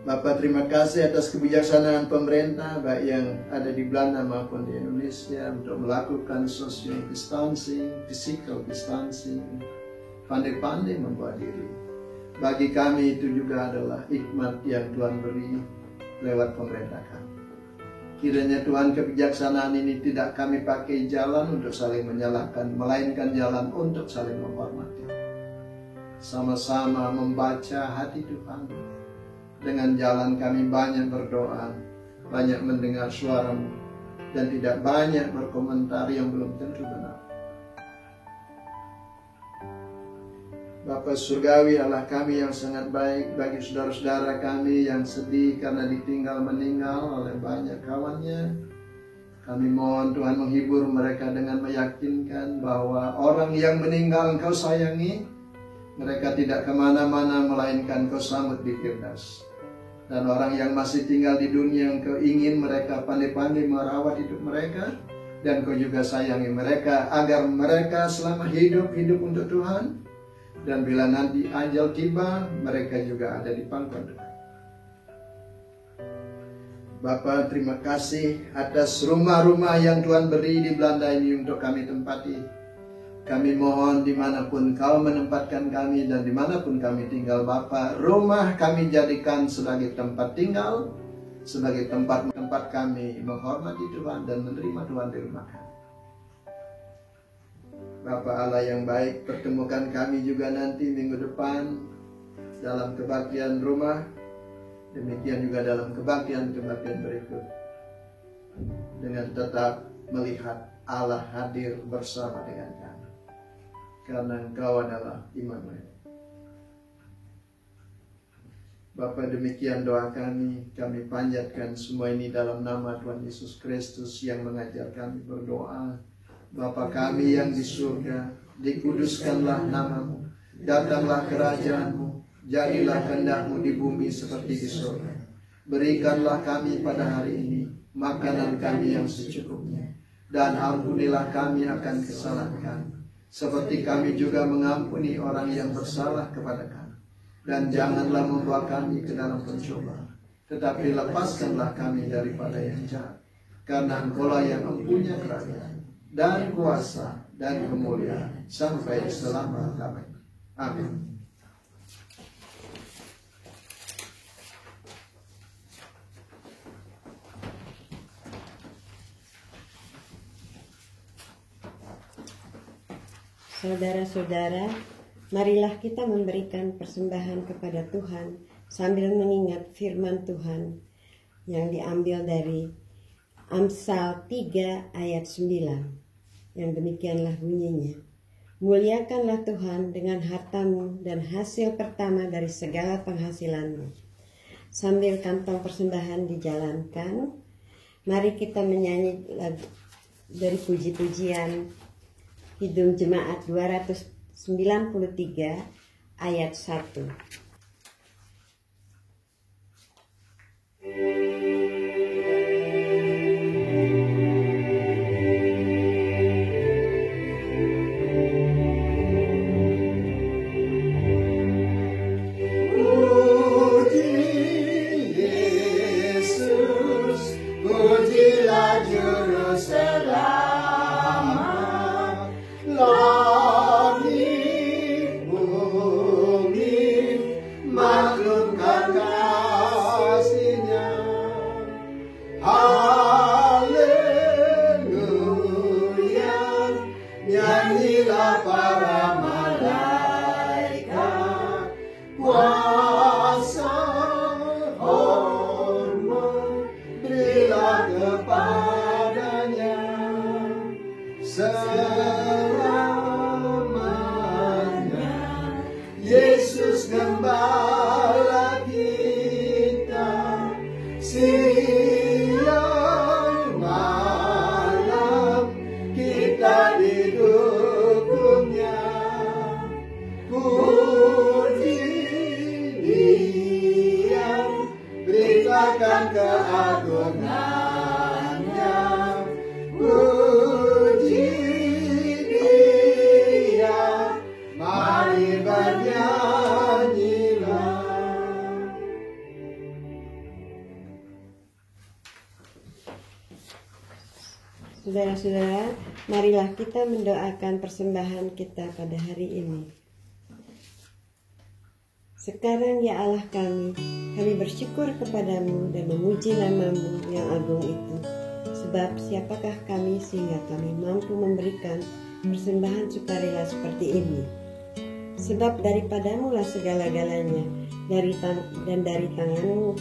Speaker 3: Bapak, terima kasih atas kebijaksanaan pemerintah baik yang ada di Belanda maupun di Indonesia untuk melakukan social distancing, physical distancing, pandai-pandai membuat diri. Bagi kami itu juga adalah hikmat yang Tuhan beri lewat pemerintah kami. Kiranya Tuhan, kebijaksanaan ini tidak kami pakai jalan untuk saling menyalahkan, melainkan jalan untuk saling menghormati. Sama-sama membaca hati Tuhan. Dengan jalan kami banyak berdoa, banyak mendengar suara-Mu, dan tidak banyak berkomentar yang belum tentu benar. Bapa Surgawi, Allah kami yang sangat baik, bagi saudara-saudara kami yang sedih karena ditinggal meninggal oleh banyak kawannya, kami mohon Tuhan menghibur mereka dengan meyakinkan bahwa orang yang meninggal Engkau sayangi, mereka tidak kemana-mana melainkan Engkau sambut di Firdaus. Dan orang yang masih tinggal di dunia, Engkau ingin mereka pandai-pandai merawat hidup mereka, dan Kau juga sayangi mereka agar mereka selama hidup untuk Tuhan. Dan bila nanti ajal tiba, mereka juga ada di pangkuan Tuhan. Bapa, terima kasih atas rumah-rumah yang Tuhan beri di Belanda ini untuk kami tempati. Kami mohon dimanapun Kau menempatkan kami dan dimanapun kami tinggal, Bapa, rumah kami jadikan sebagai tempat tinggal, sebagai tempat kami menghormati Tuhan dan menerima Tuhan di rumah kami. Bapa Allah yang baik, pertemukan kami juga nanti minggu depan dalam kebaktian rumah, demikian juga dalam kebaktian-kebaktian berikut, dengan tetap melihat Allah hadir bersama dengan kami, karena Engkau adalah Immanuel. Bapa, demikian doa kami panjatkan semua ini dalam nama Tuhan Yesus Kristus yang mengajar kami berdoa. Bapa kami yang di surga, dikuduskanlah nama-Mu, datanglah kerajaan-Mu, jadilah kehendak-Mu di bumi seperti di surga. Berikanlah kami pada hari ini makanan kami yang secukupnya, dan ampunilah kami akan kesalahan kami, seperti kami juga mengampuni orang yang bersalah kepada kami. Dan janganlah membawa kami ke dalam pencobaan, tetapi lepaskanlah kami daripada yang jahat, karena Engkau-lah yang mempunyai kerajaan dan kuasa dan kemuliaan sampai selama-lamanya. Amin.
Speaker 4: Saudara-saudara, Marilah kita memberikan persembahan kepada Tuhan sambil mengingat firman Tuhan yang diambil dari Amsal 3 ayat 9. Yang demikianlah bunyinya. Muliakanlah Tuhan dengan hartamu dan hasil pertama dari segala penghasilanmu. Sambil kantong persembahan dijalankan, mari kita menyanyi lagu dari puji-pujian Kidung Jemaat 293 ayat 1. Saudara-saudara, marilah kita mendoakan persembahan kita pada hari ini. Sekarang ya Allah kami bersyukur kepadamu dan memuji nama-Mu yang agung itu. Sebab siapakah kami sehingga kami mampu memberikan persembahan sukarela seperti ini? Sebab daripadamu lah segala-galanya, dan dari tangan-Mu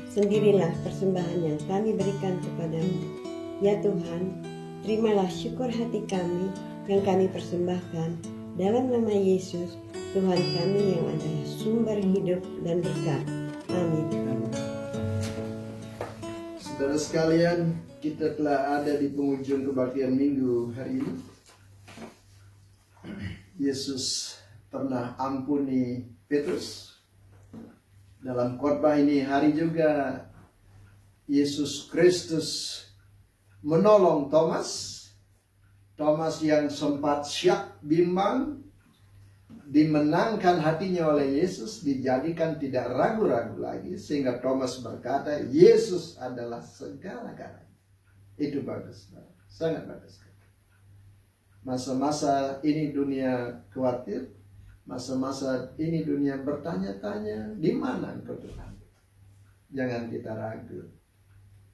Speaker 4: sendirilah persembahan yang kami berikan kepadamu. Ya Tuhan, terimalah syukur hati kami yang kami persembahkan dalam nama Yesus, Tuhan kami yang adalah sumber hidup dan berkat. Amin.
Speaker 3: Saudara sekalian, kita telah ada di penghujung kebaktian minggu hari ini. Yesus pernah ampuni Petrus. Dalam khotbah ini hari juga Yesus Kristus menolong Thomas yang sempat syak bimbang, dimenangkan hatinya oleh Yesus, dijadikan tidak ragu-ragu lagi, sehingga Thomas berkata, Yesus adalah segala-galanya. Itu bagus, sangat bagus. Masa-masa ini dunia khawatir, masa-masa ini dunia bertanya-tanya, di mana Engkau Tuhan? Jangan kita ragu,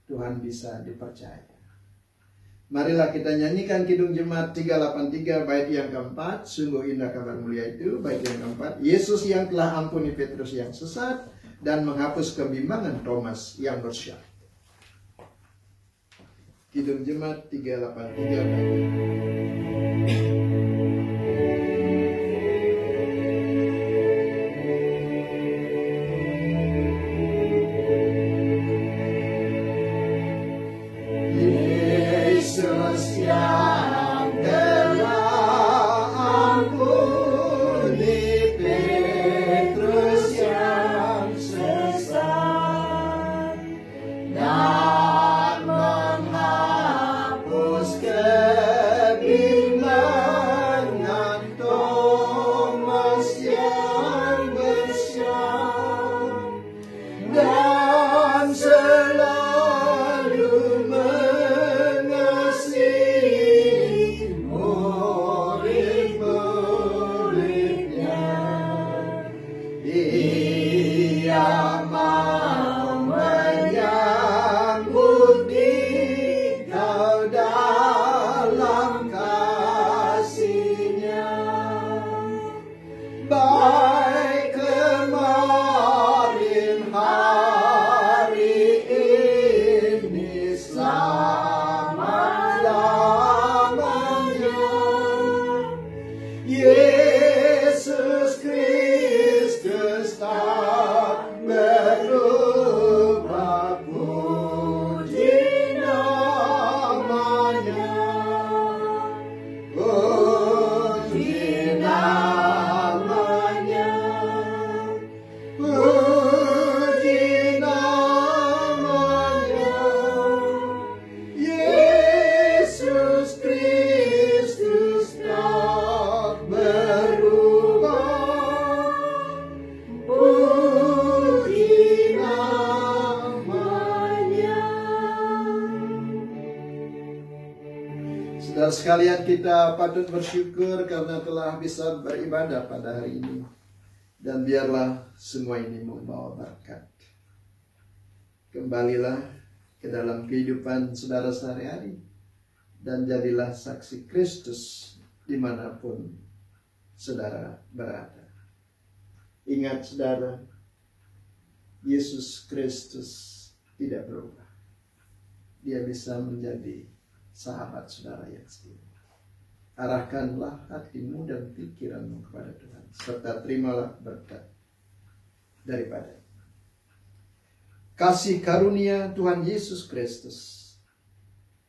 Speaker 3: Tuhan bisa dipercaya. Marilah kita nyanyikan Kidung Jemaat 383 bait yang keempat. Sungguh indah kabar mulia itu. Bait yang keempat, Yesus yang telah ampuni Petrus yang sesat dan menghapus kebimbangan Thomas yang bersyak. Kidung Jemaat 383 bait.
Speaker 1: Kebimbangan
Speaker 3: sekalian, kita patut bersyukur karena telah bisa beribadah pada hari ini. Dan biarlah semua ini membawa berkat. Kembalilah ke dalam kehidupan saudara sehari-hari. Dan jadilah saksi Kristus dimanapun saudara berada. Ingat saudara, Yesus Kristus tidak berubah. Dia bisa menjadi sahabat saudara yang setia. Arahkanlah hatimu dan pikiranmu kepada Tuhan, serta terimalah berkat daripada kasih karunia Tuhan Yesus Kristus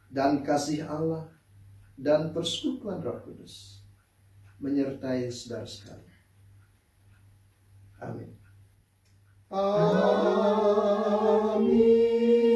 Speaker 3: dan kasih Allah dan persekutuan Roh Kudus menyertai saudara sekalian. Amin. Amin.